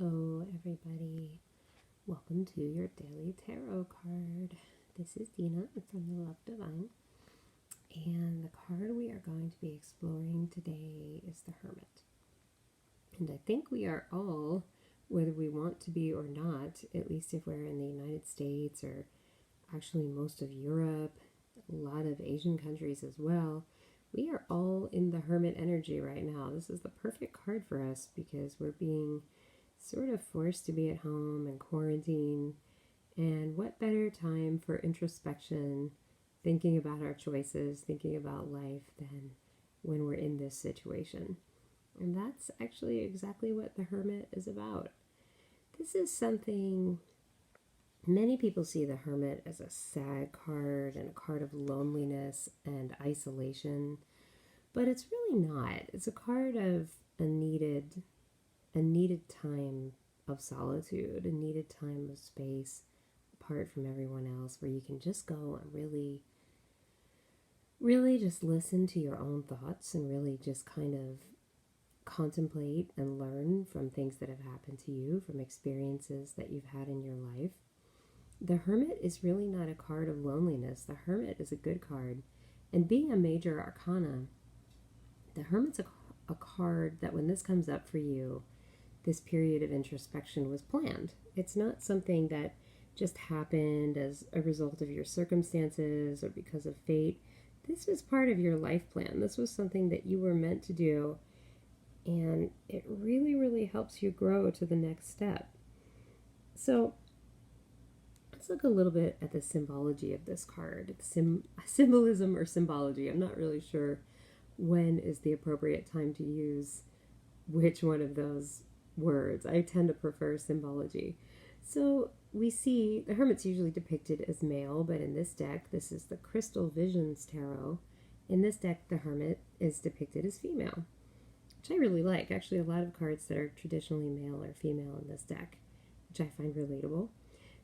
Hello, everybody. Welcome to your daily tarot card. This is Dina from the Love Divine, and the card we are going to be exploring today is the Hermit. And I think we are all, whether we want to be or not, at least if we're in the United States or actually most of Europe, a lot of Asian countries as well, we are all in the Hermit energy right now. This is the perfect card for us because we're being sort of forced to be at home and quarantine. And what better time for introspection, thinking about our choices, thinking about life than when we're in this situation. And that's actually exactly what the Hermit is about. This is something many people see the Hermit as a sad card and a card of loneliness and isolation, but it's really not. It's a card of a needed time of solitude, a needed time of space apart from everyone else where you can just go and really just listen to your own thoughts and really just kind of contemplate and learn from things that have happened to you, from experiences that you've had in your life. The Hermit is really not a card of loneliness. The Hermit is a good card. And being a major arcana, the Hermit's a card that when this comes up for you, this period of introspection was planned. It's not something that just happened as a result of your circumstances or because of fate. This was part of your life plan. This was something that you were meant to do, and it really, really helps you grow to the next step. So let's look a little bit at the symbology of this card. Symbolism or symbology. I'm not really sure when is the appropriate time to use which one of those words. I tend to prefer symbology. So we see the Hermit's usually depicted as male, but in this deck, this is the Crystal Visions Tarot. In this deck, the Hermit is depicted as female, which I really like. Actually, a lot of cards that are traditionally male or female in this deck, which I find relatable.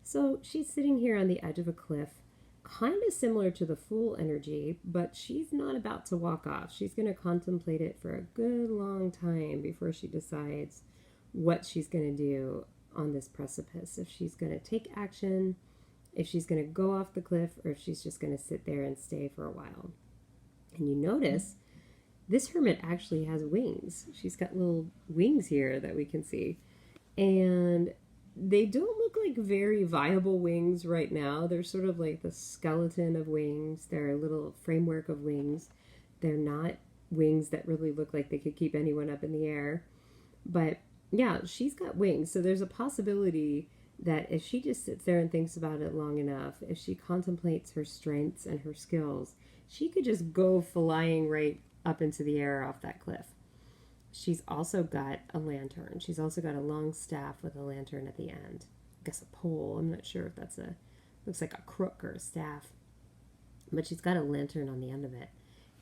So she's sitting here on the edge of a cliff, kind of similar to the Fool energy, but she's not about to walk off. She's going to contemplate it for a good long time before she decides what she's going to do on this precipice. If she's going to take action, if she's going to go off the cliff, or if she's just going to sit there and stay for a while. And you notice this Hermit actually has wings. She's got little wings here that we can see. And they don't look like very viable wings right now. They're sort of like the skeleton of wings. They're a little framework of wings. They're not wings that really look like they could keep anyone up in the air. But yeah, she's got wings. So there's a possibility that if she just sits there and thinks about it long enough, if she contemplates her strengths and her skills, she could just go flying right up into the air off that cliff. She's also got a lantern. She's also got a long staff with a lantern at the end. I guess a pole. I'm not sure if that's looks like a crook or a staff. But she's got a lantern on the end of it.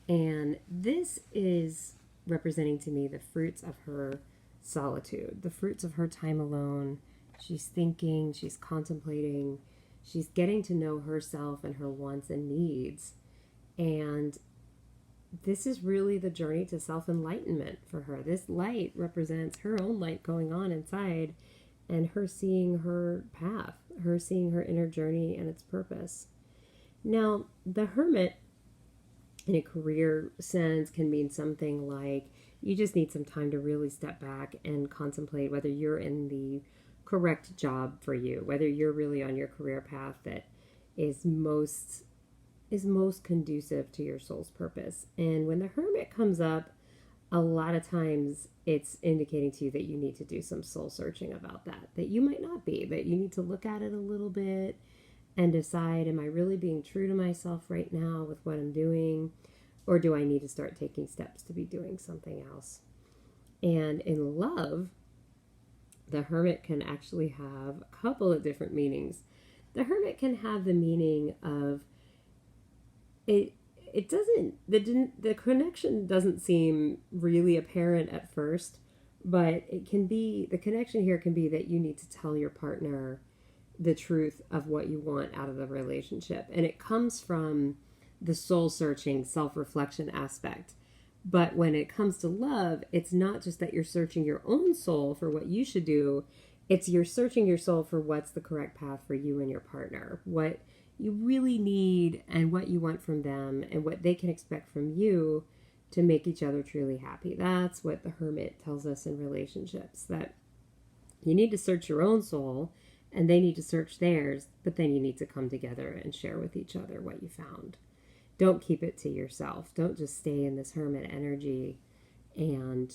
And this is representing to me the fruits of her solitude, the fruits of her time alone. She's thinking, she's contemplating, she's getting to know herself and her wants and needs. And this is really the journey to self-enlightenment for her. This light represents her own light going on inside and her seeing her path, her seeing her inner journey and its purpose. Now, the Hermit in a career sense can mean something like you just need some time to really step back and contemplate whether you're in the correct job for you, whether you're really on your career path that is most conducive to your soul's purpose. And when the Hermit comes up, a lot of times it's indicating to you that you need to do some soul searching about that you might not be, that you need to look at it a little bit and decide, am I really being true to myself right now with what I'm doing? Or do I need to start taking steps to be doing something else? And in love, the Hermit can actually have a couple of different meanings. The Hermit can have the meaning of it doesn't, the connection doesn't seem really apparent at first, but it can be, the connection here can be that you need to tell your partner the truth of what you want out of the relationship. And it comes from the soul searching, self-reflection aspect. But when it comes to love, it's not just that you're searching your own soul for what you should do. It's you're searching your soul for what's the correct path for you and your partner, what you really need and what you want from them and what they can expect from you to make each other truly happy. That's what the Hermit tells us in relationships, that you need to search your own soul and they need to search theirs, but then you need to come together and share with each other what you found. Don't keep it to yourself. Don't just stay in this hermit energy and,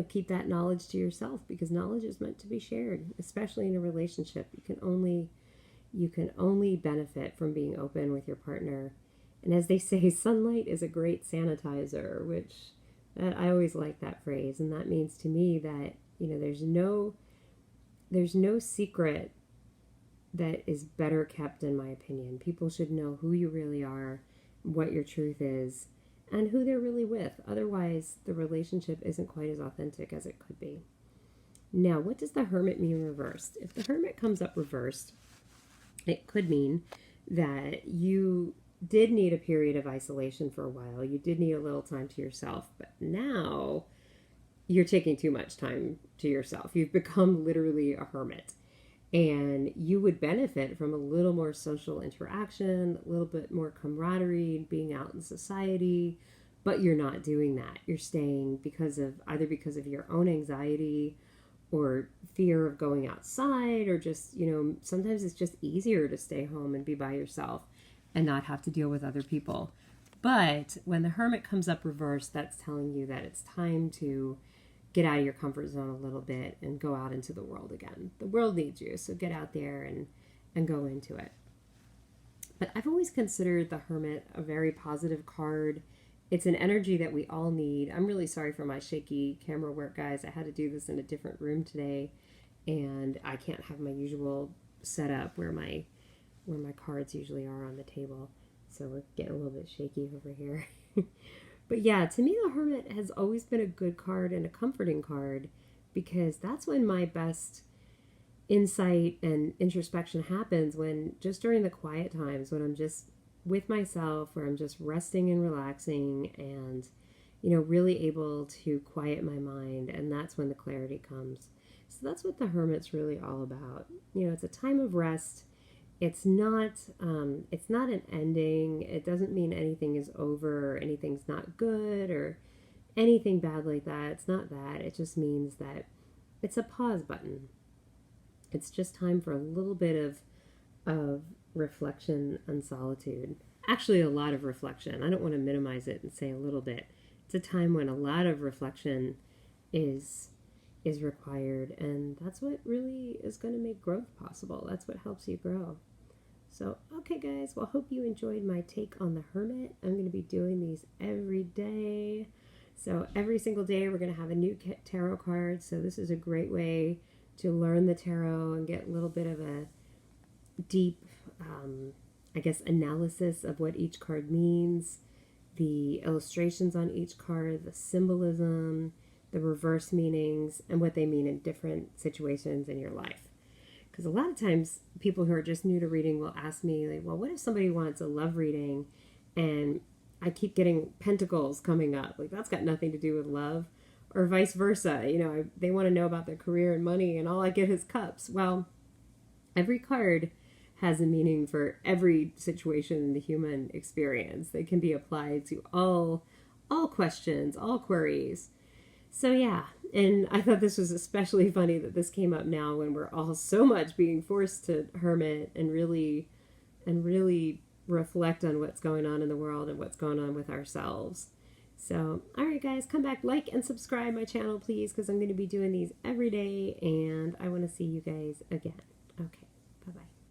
keep that knowledge to yourself, because knowledge is meant to be shared, especially in a relationship. You can only benefit from being open with your partner. And as they say, sunlight is a great sanitizer, which I always like that phrase. And that means to me that, there's no secret that is better kept, in my opinion. People should know who you really are, what your truth is, and who they're really with. Otherwise, the relationship isn't quite as authentic as it could be. Now, what does the Hermit mean reversed? If the Hermit comes up reversed, it could mean that you did need a period of isolation for a while. You did need a little time to yourself, but now you're taking too much time to yourself. You've become literally a hermit. And you would benefit from a little more social interaction, a little bit more camaraderie, being out in society, but you're not doing that. You're staying because of your own anxiety or fear of going outside, or just, sometimes it's just easier to stay home and be by yourself and not have to deal with other people. But when the Hermit comes up reversed, that's telling you that it's time to get out of your comfort zone a little bit and go out into the world again. The world needs you, so get out there and go into it. But I've always considered the Hermit a very positive card. It's an energy that we all need. I'm really sorry for my shaky camera work, guys. I had to do this in a different room today, and I can't have my usual setup where my cards usually are on the table. So we're getting a little bit shaky over here. But yeah, to me, the Hermit has always been a good card and a comforting card, because that's when my best insight and introspection happens, when just during the quiet times, when I'm just with myself, where I'm just resting and relaxing and, really able to quiet my mind. And that's when the clarity comes. So that's what the Hermit's really all about. It's a time of rest. It's not an ending. It doesn't mean anything is over or anything's not good or anything bad like that. It's not that. It just means that it's a pause button. It's just time for a little bit of reflection and solitude. Actually, a lot of reflection. I don't want to minimize it and say a little bit. It's a time when a lot of reflection is required, and that's what really is going to make growth possible. That's what helps you grow. So, okay guys, well, hope you enjoyed my take on the Hermit. I'm going to be doing these every day. So every single day we're going to have a new tarot card. So this is a great way to learn the tarot and get a little bit of a deep, analysis of what each card means, the illustrations on each card, the symbolism, the reverse meanings, and what they mean in different situations in your life. Because a lot of times people who are just new to reading will ask me, like, well, what if somebody wants a love reading and I keep getting pentacles coming up? Like, that's got nothing to do with love. Or vice versa. They want to know about their career and money, and all I get is cups. Well, every card has a meaning for every situation in the human experience. They can be applied to all questions, all queries. So yeah, and I thought this was especially funny that this came up now when we're all so much being forced to hermit and really reflect on what's going on in the world and what's going on with ourselves. So, all right, guys, come back, like and subscribe my channel, please, because I'm going to be doing these every day, and I want to see you guys again.